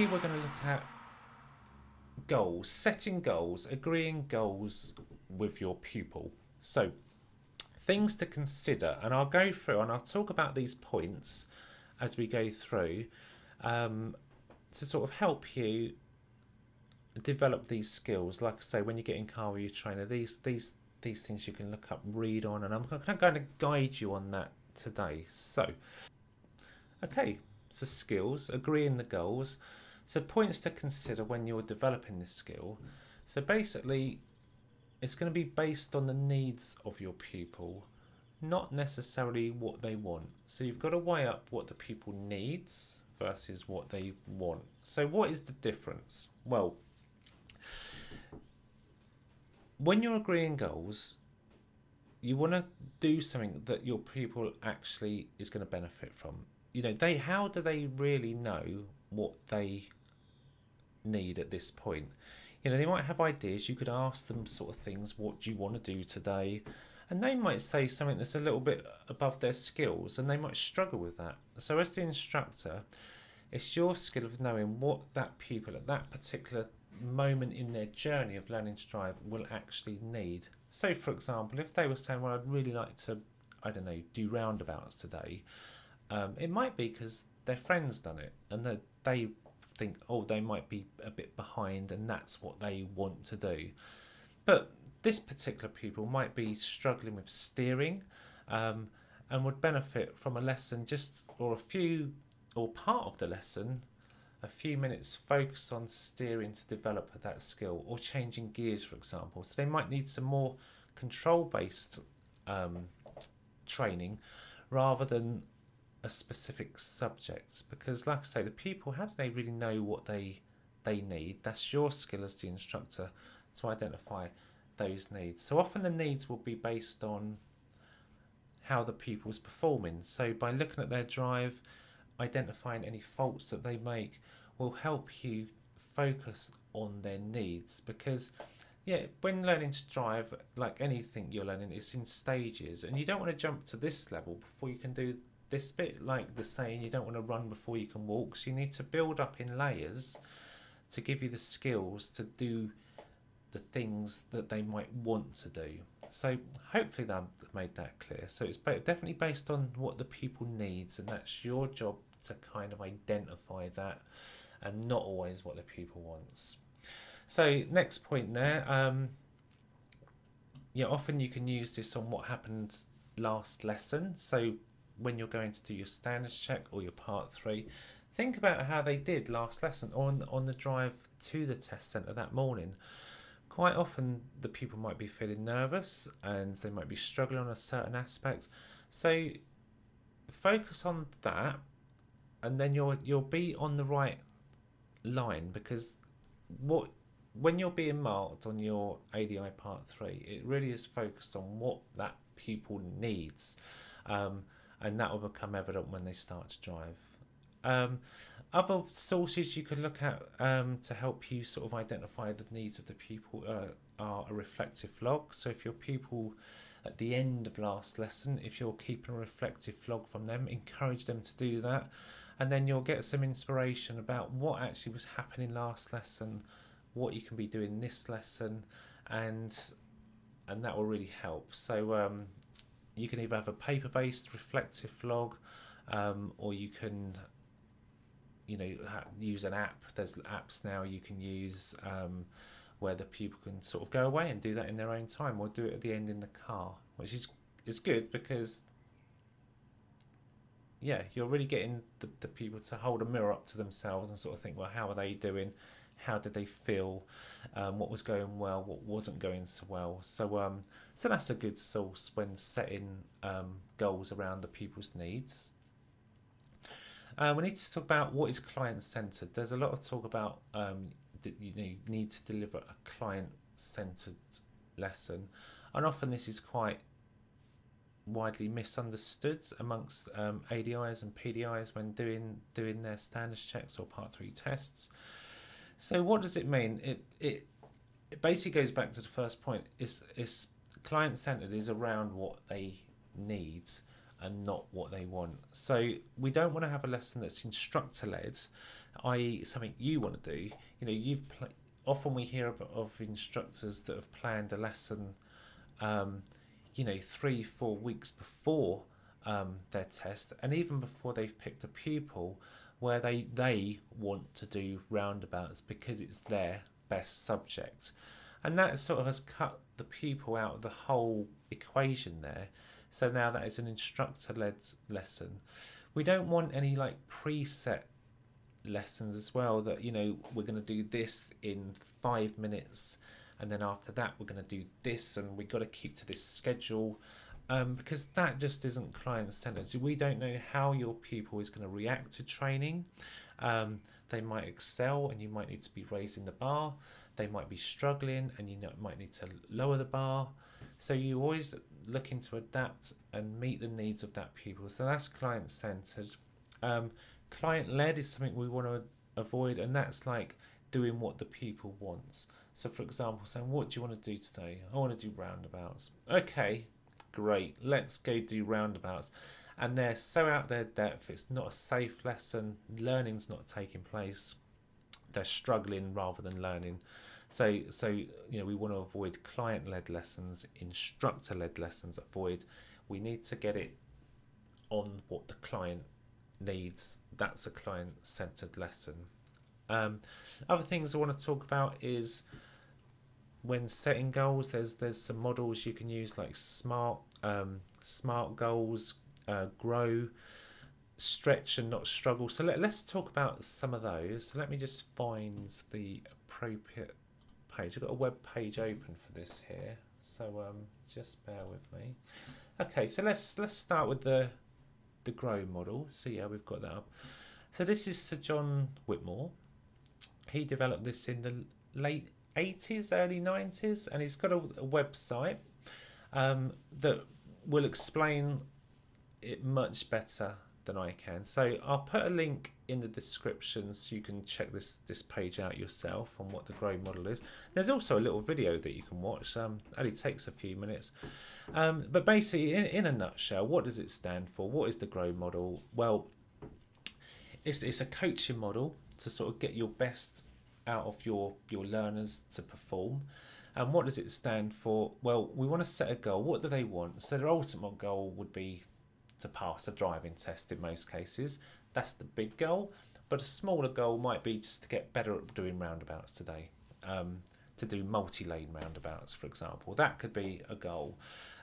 today we're going to look at goals, setting goals, agreeing goals with your pupil. So things to consider, and I'll go through and I'll talk about these points as we go through to sort of help you develop these skills. Like I say, when you get in car with your trainer, these things you can look up, read on, and I'm going to guide you on that today. So, okay, so skills, agreeing the goals. So points to consider when you're developing this skill. So basically, it's going to be based on the needs of your pupil, not necessarily what they want. So you've got to weigh up what the pupil needs versus what they want. So what is the difference? Well, when you're agreeing goals, you want to do something that your pupil actually is going to benefit from. You know, how do they really know what they need at this point? You know, they might have ideas. You could ask them sort of things, what do you want to do today? And they might say something that's a little bit above their skills, and they might struggle with that. So as the instructor, it's your skill of knowing what that pupil at that particular moment in their journey of learning to drive will actually need. So for example, if they were saying, well, I'd really like to, I don't know, do roundabouts today, it might be because their friend's done it and that they think, oh, they might be a bit behind and that's what they want to do. But this particular pupil might be struggling with steering and would benefit from a lesson or part of the lesson, a few minutes focused on steering to develop that skill, or changing gears, for example. So they might need some more control-based training rather than a specific subject, because like I say, the pupil, how do they really know what they need? That's your skill as the instructor to identify those needs. So often the needs will be based on how the pupil's performing. So by looking at their drive, identifying any faults that they make will help you focus on their needs, because when learning to drive, like anything you're learning, it's in stages, and you don't want to jump to this level before you can do this bit. Like the saying, you don't want to run before you can walk. So you need to build up in layers to give you the skills to do the things that they might want to do. So hopefully that made that clear. So it's definitely based on what the pupil needs, and that's your job to kind of identify that, and not always what the pupil wants. So next point there, often you can use this on what happened last lesson. So when you're going to do your standards check or your part 3, think about how they did last lesson on the drive to the test centre that morning. Quite often the pupil might be feeling nervous and they might be struggling on a certain aspect. So focus on that, and then you'll be on the right line, because when you're being marked on your ADI part 3, it really is focused on what that pupil needs, and that will become evident when they start to drive. Other sources you could look at to help you sort of identify the needs of the pupil are a reflective log. So if your pupil at the end of last lesson, if you're keeping a reflective log from them, encourage them to do that, and then you'll get some inspiration about what actually was happening last lesson, what you can be doing this lesson, and that will really help. So you can either have a paper-based reflective log, or you can use an app. There's apps now you can use where the pupil can sort of go away and do that in their own time, or do it at the end in the car, which is good, because you're really getting the people to hold a mirror up to themselves and sort of think, well, how are they doing? How did they feel? What was going well? What wasn't going so well? So that's a good source when setting goals around the pupil's needs. We need to talk about what is client-centered. There's a lot of talk about that you need to deliver a client-centered lesson, and often this is quite widely misunderstood amongst ADIs and PDIs when doing their standards checks or part 3 tests. So what does it mean? It basically goes back to the first point. It's client-centered is around what they need and not what they want. So we don't want to have a lesson that's instructor-led i.e. something you want to do. You know, often we hear of instructors that have planned a lesson, you know, 3-4 weeks before their test, and even before they've picked a pupil, where they want to do roundabouts because it's their best subject. And that sort of has cut the pupil out of the whole equation there. So now that is an instructor-led lesson. We don't want any like preset lessons as well, that, you know, we're going to do this in 5 minutes, and then after that we're going to do this, and we've got to keep to this schedule, because that just isn't client-centered. We don't know how your pupil is going to react to training. They might excel and you might need to be raising the bar. They might be struggling and you might need to lower the bar. So you're always looking to adapt and meet the needs of that pupil. So that's client-centered. Client-led is something we want to avoid, and that's like doing what the pupil wants. So for example, saying, what do you want to do today? I want to do roundabouts. Okay, great, let's go do roundabouts. And they're so out their depth, it's not a safe lesson, learning's not taking place, they're struggling rather than learning. So you know, we want to avoid client-led lessons, instructor-led lessons, avoid. We need to get it on what the client needs. That's a client-centered lesson. Other things I want to talk about is when setting goals, there's some models you can use, like SMART goals, grow, stretch and not struggle. So let's talk about some of those. So let me just find the appropriate page. I've got a web page open for this here, so just bear with me. Okay, so let's start with the grow model. So yeah, we've got that up. So this is Sir John Whitmore. He developed this in the late 80s, early 90s, and he's got a website that will explain it much better than I can. So I'll put a link in the description so you can check this page out yourself on what the grow model is. There's also a little video that you can watch. Only takes a few minutes. But basically, in a nutshell, what does it stand for? What is the grow model? Well, it's a coaching model to sort of get your best out of your learners to perform. And what does it stand for? Well, we want to set a goal. What do they want? So their ultimate goal would be to pass a driving test in most cases. That's the big goal. But a smaller goal might be just to get better at doing roundabouts today. To do multi-lane roundabouts, for example. That could be a goal.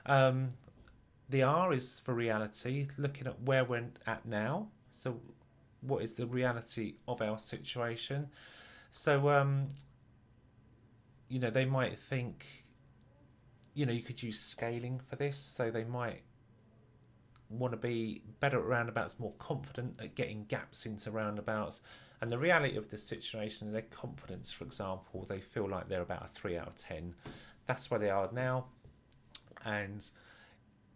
The R is for reality, looking at where we're at now. So what is the reality of our situation? So, you know, they might think, you know, you could use scaling for this. So they might want to be better at roundabouts, more confident at getting gaps into roundabouts. And the reality of the situation, their confidence, for example, they feel like they're about a 3 out of 10. That's where they are now. And,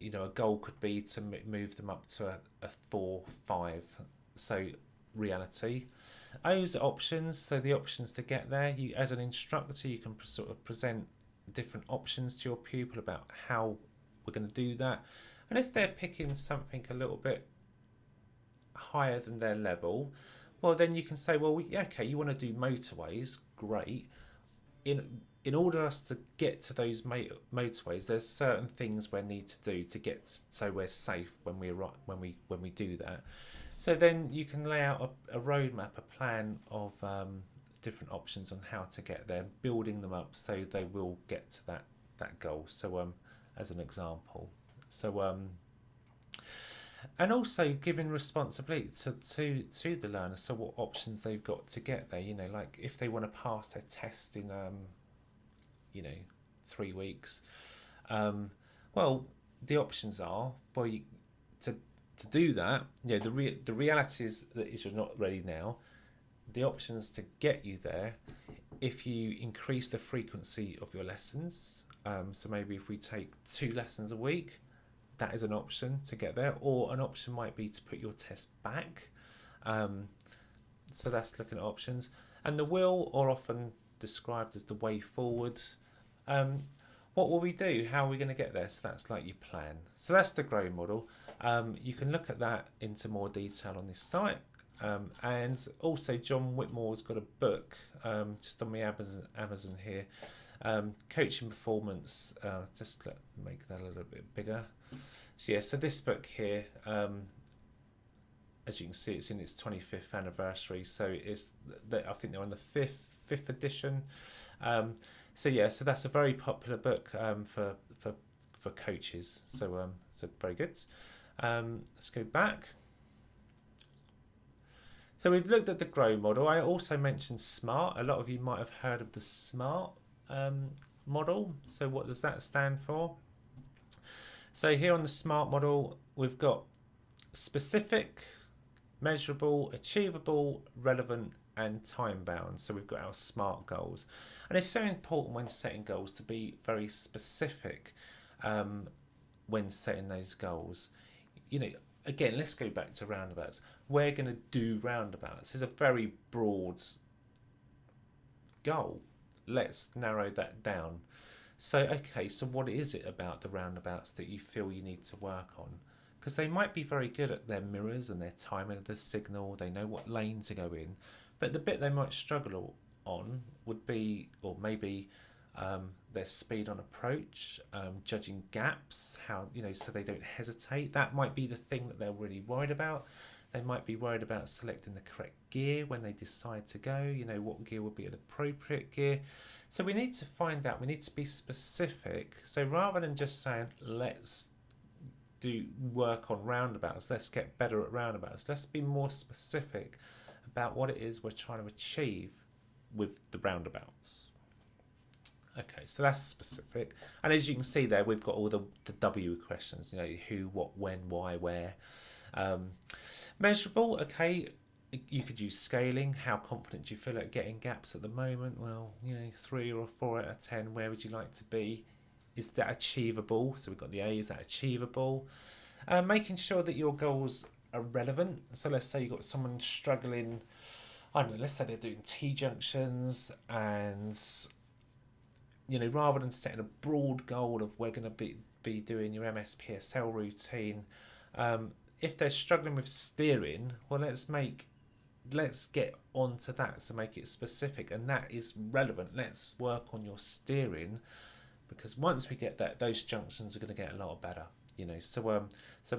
you know, a goal could be to move them up to a 4, 5. So reality. O's are options. So the options to get there. You, as an instructor, you can sort of present different options to your pupil about how we're going to do that. And if they're picking something a little bit higher than their level, well, then you can say, well, okay, you want to do motorways, great. In order us to get to those motorways, there's certain things we need to do to get so we're safe when we do that. So then you can lay out a roadmap, a plan of different options on how to get there, building them up so they will get to that goal. So as an example. So and also giving responsibility to the learner. So what options they've got to get there. You know, like if they want to pass their test in 3 weeks. Well, the options are, well, to do that, you know, the reality is that you're not ready now. The options to get you there, if you increase the frequency of your lessons, so maybe if we take 2 lessons a week, that is an option to get there. Or an option might be to put your test back. So that's looking at options. And the will are often described as the way forwards. What will we do? How are we going to get there? So that's like your plan. So that's the grow model. You can look at that into more detail on this site. And also John Whitmore's got a book just on my Amazon here, Coaching Performance. Just make that a little bit bigger. So yeah, so this book here, as you can see, it's in its 25th anniversary. So I think they're on the fifth edition. So yeah, so that's a very popular book for coaches. So very good. Let's go back. So we've looked at the GROW model. I also mentioned SMART. A lot of you might have heard of the SMART model. So what does that stand for? So here on the SMART model, we've got specific, measurable, achievable, relevant, and time bound. So we've got our SMART goals. And it's so important when setting goals to be very specific when setting those goals. You know, again, let's go back to roundabouts. We're going to do roundabouts. It's a very broad goal. Let's narrow that down. So, okay, so what is it about the roundabouts that you feel you need to work on? Because they might be very good at their mirrors and their timing of the signal. They know what lane to go in. But the bit they might struggle on would be, or maybe their speed on approach, judging gaps, how, you know, so they don't hesitate. That might be the thing that they're really worried about. They might be worried about selecting the correct gear when they decide to go, you know, what gear would be an appropriate gear. So we need to find out, we need to be specific. So rather than just saying, let's do work on roundabouts, let's get better at roundabouts, let's be more specific about what it is we're trying to achieve with the roundabouts. Okay, so that's specific. And as you can see there, we've got all the W questions, you know, who, what, when, why, where. Measurable, okay, you could use scaling. How confident do you feel at getting gaps at the moment? Well, you know, 3 or 4 out of 10, where would you like to be? Is that achievable? So we've got the A, is that achievable? Making sure that your goals are relevant. So let's say you've got someone struggling, I don't know, let's say they're doing T-junctions, and, you know, rather than setting a broad goal of we're going to be doing your MSPSL routine, if they're struggling with steering, well, let's get onto that, so make it specific, and that is relevant. Let's work on your steering, because once we get that, those junctions are going to get a lot better, you know. So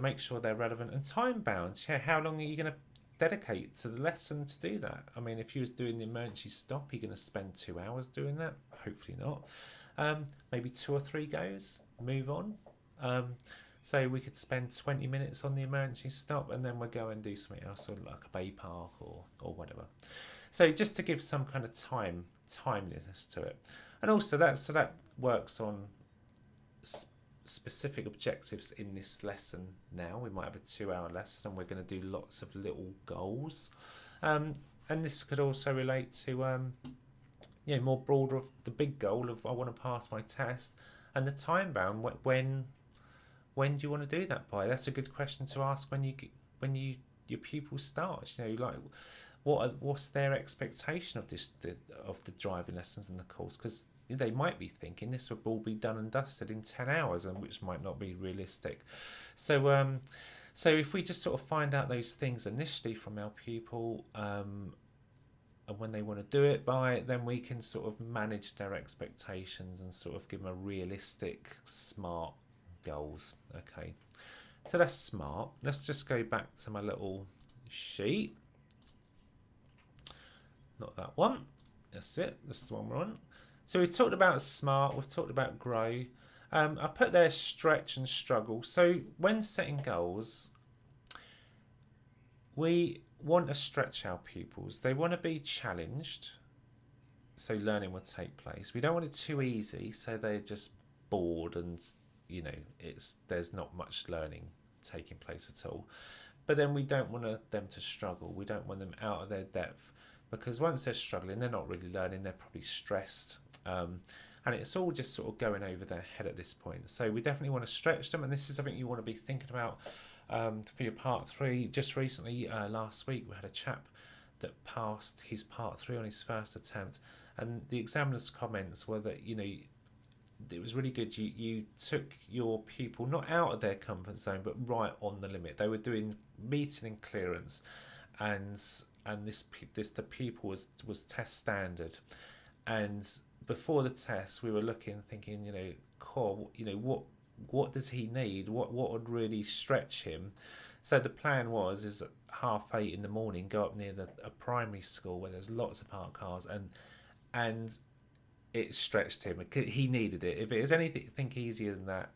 make sure they're relevant and time bound. Yeah, how long are you going to dedicate to the lesson to do that? I mean, if you was doing the emergency stop, you're going to spend 2 hours doing that? Hopefully not. Maybe 2 or 3 goes, move on. So we could spend 20 minutes on the emergency stop, and then we'll go and do something else, or like a bay park or whatever. So just to give some kind of timeliness to it. And also that works on specific objectives in this lesson now. We might have a 2-hour lesson, and we're going to do lots of little goals. And this could also relate to more broader of the big goal of I want to pass my test, and the time bound. When do you want to do that by? That's a good question to ask when your pupils start. You know, like what's their expectation of the driving lessons and the course? Because they might be thinking this would all be done and dusted in 10 hours, and which might not be realistic. So if we just sort of find out those things initially from our pupil, and when they want to do it by, then we can sort of manage their expectations and sort of give them a realistic, smart goals. Okay, so that's SMART. Let's just go back to my little sheet. Not that one. That's it. This is the one we're on. So we've talked about SMART. We've talked about GROW. I put there stretch and struggle. So when setting goals, we want to stretch our pupils. They want to be challenged, so learning will take place. We don't want it too easy, so they're just bored and, you know, there's not much learning taking place at all. But then we don't want them to struggle. We don't want them out of their depth, because once they're struggling, they're not really learning. They're probably stressed, and it's all just sort of going over their head at this point. So we definitely want to stretch them, and this is something you want to be thinking about for your part 3. Just recently, last week, we had a chap that passed his part 3 on his first attempt, and the examiner's comments were that, you know, it was really good. You took your pupil not out of their comfort zone, but right on the limit. They were doing meeting and clearance, and this the pupil was test standard, and before the test we were thinking, cool, what does he need? What would really stretch him? So the plan is at 8:30 in the morning, go up near a primary school where there's lots of parked cars, and it stretched him. He needed it. If it was anything easier than that,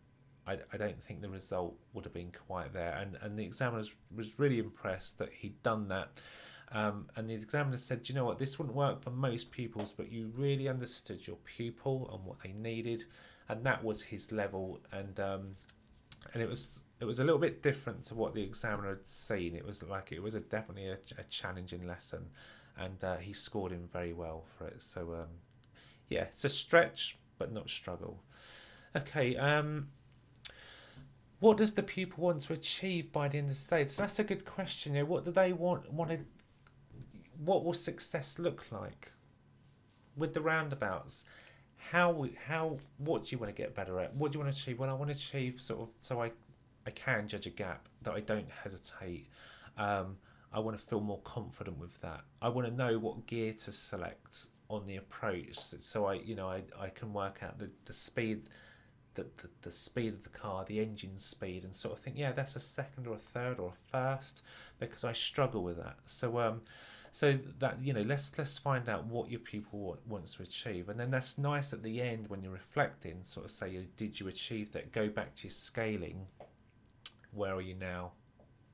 I don't think the result would have been quite there. And the examiner was really impressed that he'd done that. And the examiner said, you know what, this wouldn't work for most pupils, but you really understood your pupil and what they needed, and that was his level. And it was a little bit different to what the examiner had seen. It was definitely a challenging lesson, and he scored him very well for it. So yeah, it's a stretch but not struggle. Okay, what does the pupil want to achieve by the end of the stage? So that's a good question. What do they want? What will success look like with the roundabouts? What do you want to get better at? What do you want to achieve? Well, I want to achieve so I can judge a gap, that I don't hesitate. I want to feel more confident with that. I want to know what gear to select on the approach, so I can work out the speed, the speed of the car, the engine speed, and sort of think, yeah, that's a second or a third or a first, because I struggle with that. So that, let's find out what your pupil wants to achieve, and then that's nice at the end when you're reflecting, sort of say, did you achieve that? Go back to your scaling. Where are you now?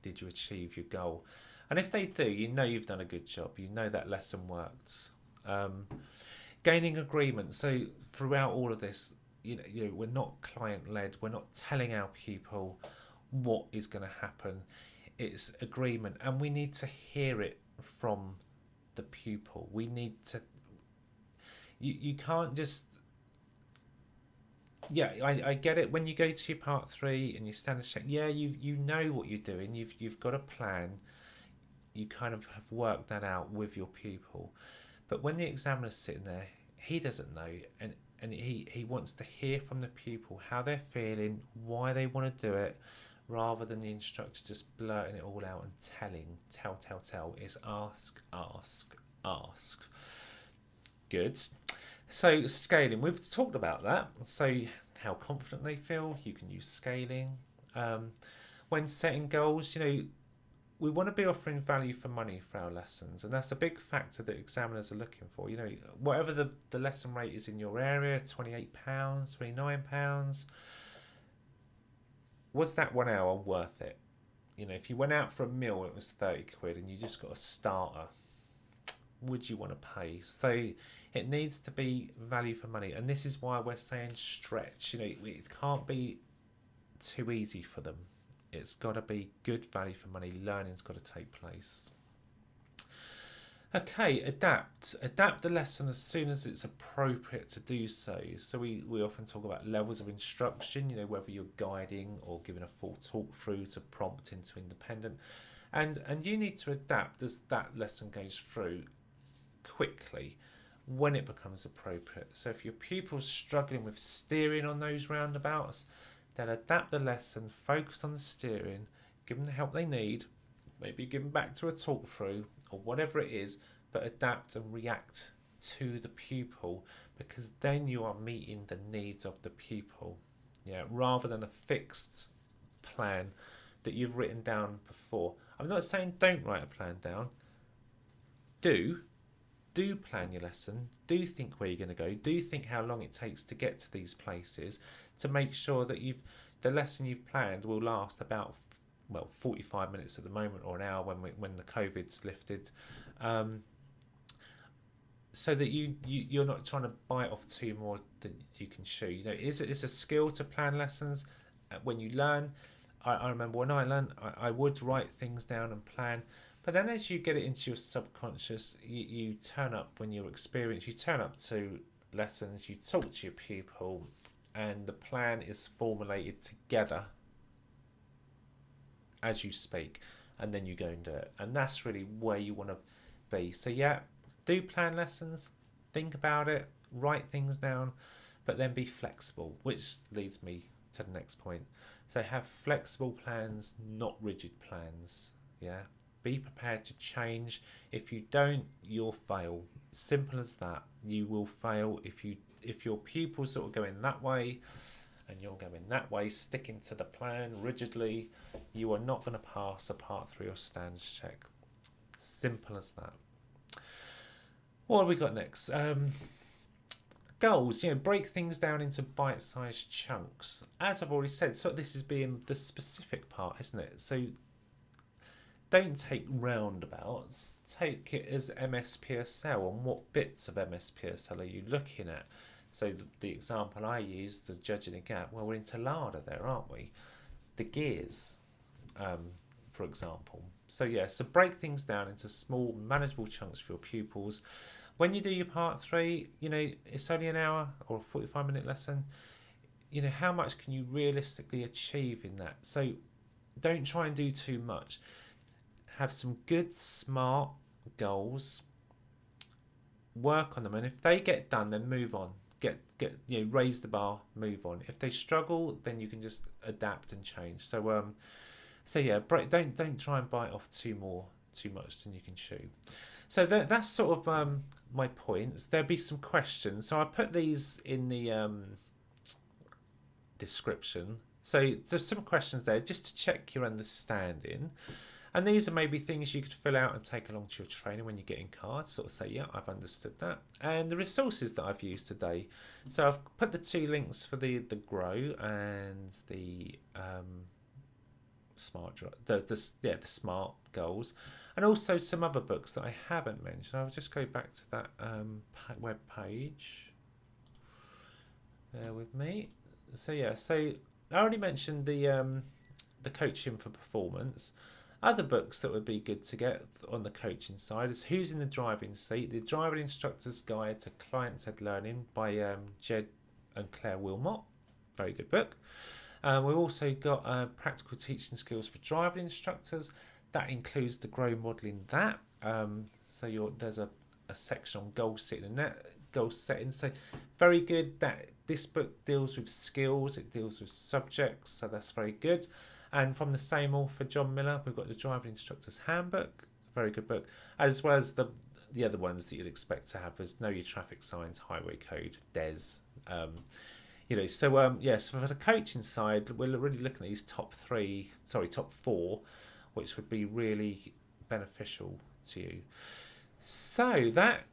Did you achieve your goal? And if they do, you've done a good job. That lesson worked. Gaining agreement. So throughout all of this, we're not client-led. We're not telling our pupil what is going to happen. It's agreement, and we need to hear it from the pupil. We need to. You can't just. Yeah, I get it. When you go to your part 3 and you standard check, yeah, you know what you're doing. You've got a plan. You kind of have worked that out with your pupil. But when the examiner's sitting there, he doesn't know, and he wants to hear from the pupil how they're feeling, why they want to do it, rather than the instructor just blurting it all out and tell. It's ask. Good. So scaling, we've talked about that. So how confident they feel, you can use scaling. When setting goals, we want to be offering value for money for our lessons, and that's a big factor that examiners are looking for. Whatever the lesson rate is in your area, £28, £29, was that 1 hour worth it? If you went out for a meal, it was 30 quid and you just got a starter, would you want to pay? So it needs to be value for money, and this is why we're saying stretch. It can't be too easy for them. It's got to be good value for money. Learning's got to take place. Okay, adapt the lesson as soon as it's appropriate to do so. So we often talk about levels of instruction, whether you're guiding or giving a full talk through to prompt into independent, and you need to adapt as that lesson goes through quickly when it becomes appropriate. So if your pupil's struggling with steering on those roundabouts, then adapt the lesson, focus on the steering, give them the help they need, maybe give them back to a talk through or whatever it is, but adapt and react to the pupil, because then you are meeting the needs of the pupil, rather than a fixed plan that you've written down before. I'm not saying don't write a plan down. Do plan your lesson, do think where you're going to go, do think how long it takes to get to these places, to make sure that the lesson you've planned will last about 45 minutes at the moment, or an hour when the COVID's lifted, so that you're not trying to bite off too more than you can chew. It's a skill to plan lessons. When you learn, I remember when I learned, I would write things down and plan. But then as you get it into your subconscious, you turn up when you're experienced, you turn up to lessons, you talk to your pupil, and the plan is formulated together as you speak, and then you go and do it. And that's really where you want to be. So do plan lessons, think about it, write things down, but then be flexible, which leads me to the next point. So have flexible plans, not rigid plans. Be prepared to change. If you don't, you'll fail. Simple as that. You will fail if your pupils sort of going that way and you're going that way, sticking to the plan rigidly, you are not going to pass a Part 3 or standards check. Simple as that. What have we got next? Goals. Break things down into bite-sized chunks. As I've already said, so this is being the specific part, isn't it? So don't take roundabouts. Take it as MSPSL, and what bits of MSPSL are you looking at? So the example I used, the judging a gap, well, we're into LADA there, aren't we? The gears, for example. So yeah, so break things down into small, manageable chunks for your pupils. When you do your Part 3, it's only an hour or a 45-minute lesson. How much can you realistically achieve in that? So don't try and do too much. Have some good, smart goals. Work on them, and if they get done, then move on. Raise the bar, move on. If they struggle, then you can just adapt and change. So yeah, don't try and bite off too much than you can chew. So that's sort of my points. There'll be some questions. So I put these in the description. So there's some questions there just to check your understanding. And these are maybe things you could fill out and take along to your training when you're getting cards. Sort of say, yeah, I've understood that. And the resources that I've used today. So I've put the 2 links for the Grow and the the Smart Goals, and also some other books that I haven't mentioned. I'll just go back to that web page. Bear with me. So yeah, so I already mentioned the Coaching for Performance. Other books that would be good to get on the coaching side is Who's in the Driving Seat? The Driving Instructor's Guide to Client-Led Learning by Jed and Claire Wilmot. Very good book. We've also got Practical Teaching Skills for Driving Instructors. That includes the Grow Modelling that. There's a section on goal setting. So very good. This book deals with skills. It deals with subjects. So that's very good. And from the same author, John Miller, we've got the Driving Instructor's Handbook, very good book, as well as the other ones that you'd expect to have as Know Your Traffic Signs, Highway Code, DES. So for the coaching side, we're really looking at these top 4, which would be really beneficial to you. So that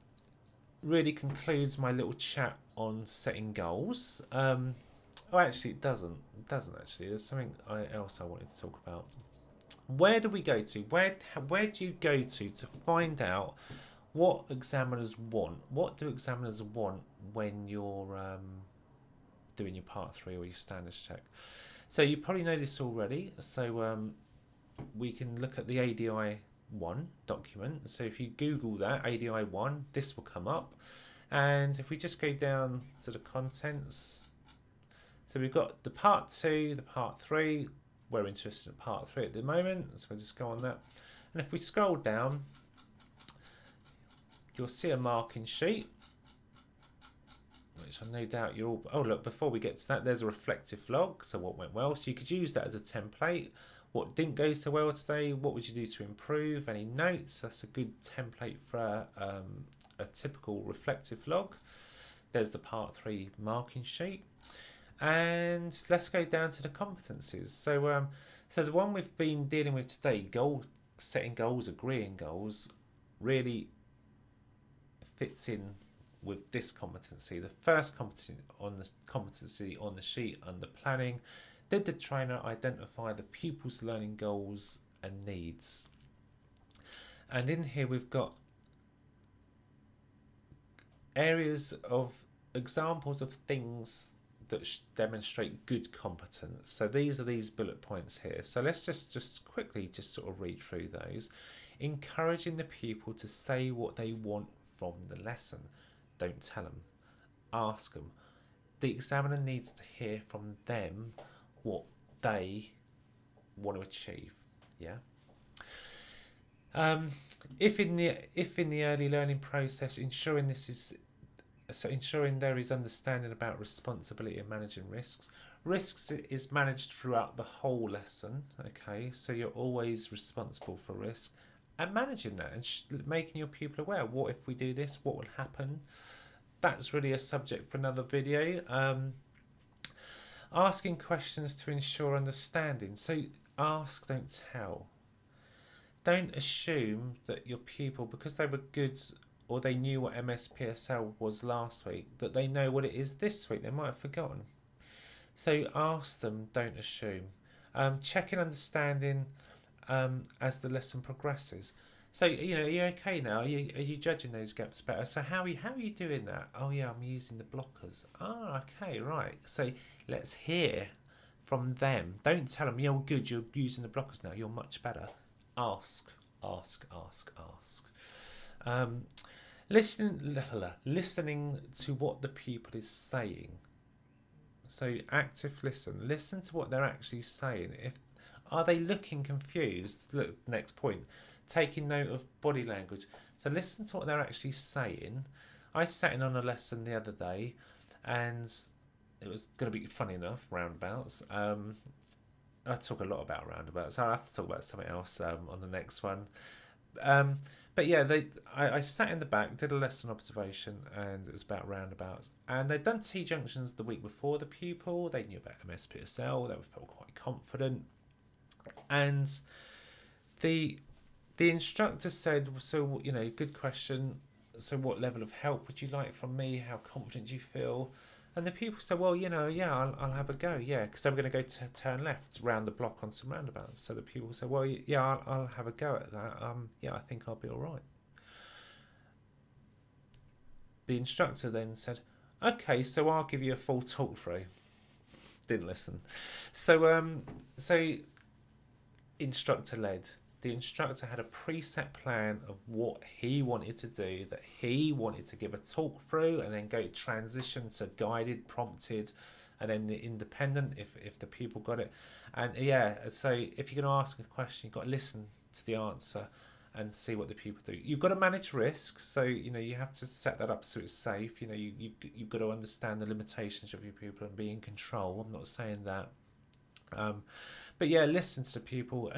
really concludes my little chat on setting goals. Actually, it doesn't. It doesn't actually. There's something else I wanted to talk about. Where do we go to? Where do you go to find out what examiners want? What do examiners want when you're doing your Part 3 or your standards check? So you probably know this already. So we can look at the ADI 1 document. So if you Google that, ADI 1, this will come up. And if we just go down to the contents, so we've got the Part 2, the Part 3. We're interested in Part 3 at the moment, so we'll just go on that. And if we scroll down, you'll see a marking sheet, which I no doubt you're all... Oh, look, before we get to that, there's a reflective log, so what went well. So you could use that as a template. What didn't go so well today? What would you do to improve? Any notes? That's a good template for a typical reflective log. There's the Part 3 marking sheet. And let's go down to the competencies. So the one we've been dealing with today, setting goals, agreeing goals, really fits in with this competency. The first competency on the sheet under planning. Did the trainer identify the pupil's learning goals and needs? And in here we've got areas of examples of things that demonstrate good competence. So these are these bullet points here. So let's just quickly sort of read through those. Encouraging the pupil to say what they want from the lesson. Don't tell them. Ask them. The examiner needs to hear from them what they want to achieve. Yeah. If in the early learning process, ensuring there is understanding about responsibility and managing risks. Risks is managed throughout the whole lesson. Okay, so you're always responsible for risk. and managing that and making your pupil aware. What if we do this? What will happen? That's really a subject for another video. Asking questions to ensure understanding. So ask, don't tell. Don't assume that your pupil, because they were good or they knew what MSPSL was last week, that they know what it is this week. They might have forgotten. So ask them, don't assume. Check in understanding as the lesson progresses. So, you know, are you okay now? Are you judging those gaps better? So how are you doing that? Oh yeah, I'm using the blockers. Oh, okay, right. So let's hear from them. Don't tell them, yeah, well, good, you're using the blockers now. You're much better. Ask. Listening to what the pupil is saying. So active listen to what they're actually saying. Are they looking confused? Look, next point, taking note of body language. So listen to what they're actually saying. I sat in on a lesson the other day, and it was going to be funny enough, roundabouts. I talk a lot about roundabouts, so I'll have to talk about something else on the next one. But yeah, I sat in the back, did a lesson observation, and it was about roundabouts. And they'd done T-junctions the week before the pupil. They knew about MSPSL. They felt quite confident. And the instructor said, so, you know, good question. So what level of help would you like from me? How confident do you feel? And the pupil said, well, you know, yeah, I'll have a go, yeah, because they were going to go to turn left round the block on some roundabouts. So the pupil said, well, yeah, I'll have a go at that. Yeah, I think I'll be all right. The instructor then said, okay, so I'll give you a full talk through. Didn't listen. So instructor led. The instructor had a preset plan of what he wanted to do, that he wanted to give a talk through and then go transition to guided, prompted, and then the independent if the pupil got it. And yeah, so if you're going to ask a question, you've got to listen to the answer and see what the pupil do. You've got to manage risk, so you know you have to set that up so it's safe. You know you've got to understand the limitations of your pupil and be in control. I'm not saying that, but yeah, listen to the pupil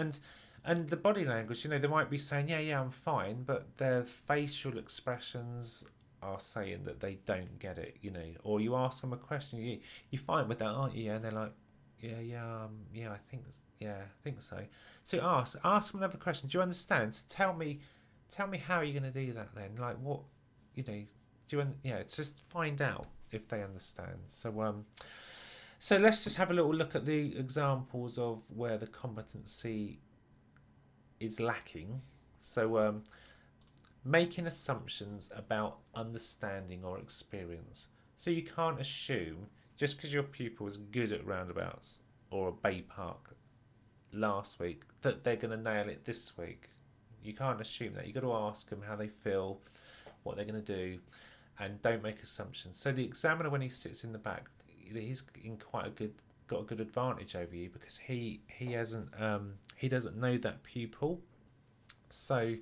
and the body language. You know, they might be saying, yeah, I'm fine, but their facial expressions are saying that they don't get it, you know. Or you ask them a question, you're fine with that, aren't you? And they're like, I think so. So ask them another question. Do you understand? So tell me how you're going to do that then. Like what, you know, it's just find out if they understand. So let's just have a little look at the examples of where the competency is lacking. So making assumptions about understanding or experience. So you can't assume just because your pupil was good at roundabouts or a Bay Park last week that they're going to nail it this week. You can't assume that. You've got to ask them how they feel, what they're going to do, and don't make assumptions. So the examiner, when he sits in the back, he's in got a good advantage over you because he doesn't know that pupil, so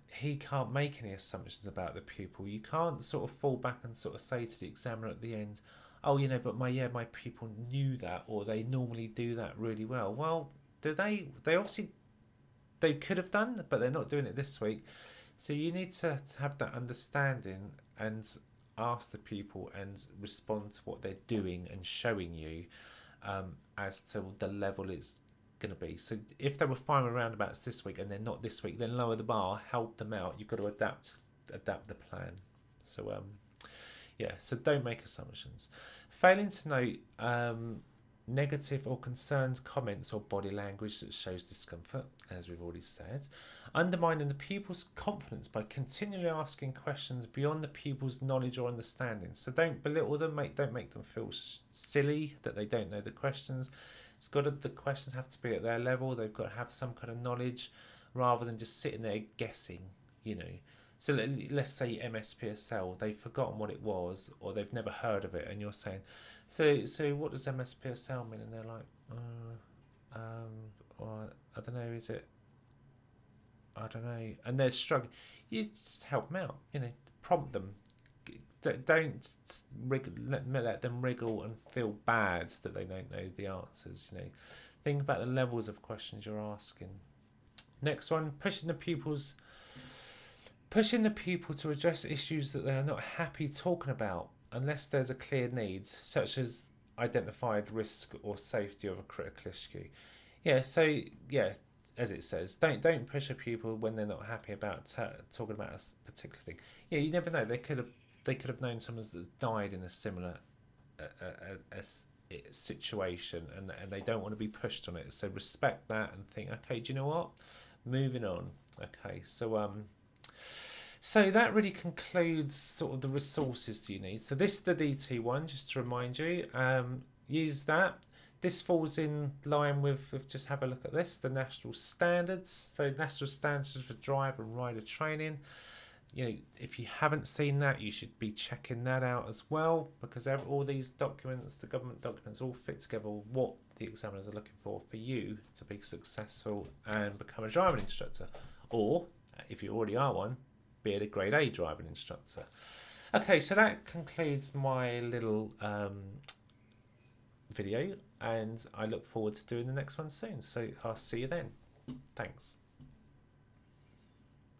he can't make any assumptions about the pupil. You can't sort of fall back and sort of say to the examiner at the end, oh, you know, but my pupil knew that, or they normally do that really well. Well, do they obviously they could have done, but they're not doing it this week. So you need to have that understanding and ask the pupil and respond to what they're doing and showing you as to the level it's going to be. So if they were fine with roundabouts this week and they're not this week, then lower the bar, help them out. You've got to adapt the plan. So so don't make assumptions. Failing to note negative or concerned comments or body language that shows discomfort, as we've already said. Undermining the pupil's confidence by continually asking questions beyond the pupil's knowledge or understanding. So don't belittle them, don't make them feel silly that they don't know the questions. The questions have to be at their level. They've got to have some kind of knowledge rather than just sitting there guessing, you know. So let's say MSPSL, they've forgotten what it was or they've never heard of it, and you're saying, so what does MSPSL mean? And they're like, or I don't know, is it? I don't know. And they're struggling. You just help them out, you know, prompt them. Don't let them wriggle and feel bad that they don't know the answers, you know. Think about the levels of questions you're asking. Next one, pushing the pupil to address issues that they are not happy talking about unless there's a clear need, such as identified risk or safety of a critical issue. Yeah, so yeah, as it says, don't push a pupil when they're not happy about talking about a particular thing. Yeah, you never know. They could have known someone that's died in a similar situation, and they don't want to be pushed on it. So respect that and think, okay, do you know what? Moving on. Okay, so that really concludes sort of the resources that you need. So this is the DT one, just to remind you. Use that. This falls in line with, just have a look at this, the national standards. So national standards for driver and rider training. You know, if you haven't seen that, you should be checking that out as well, because all these documents, the government documents, all fit together what the examiners are looking for you to be successful and become a driving instructor, or if you already are one, be a grade A driving instructor. Okay, so that concludes my little video, and I look forward to doing the next one soon. So I'll see you then. Thanks.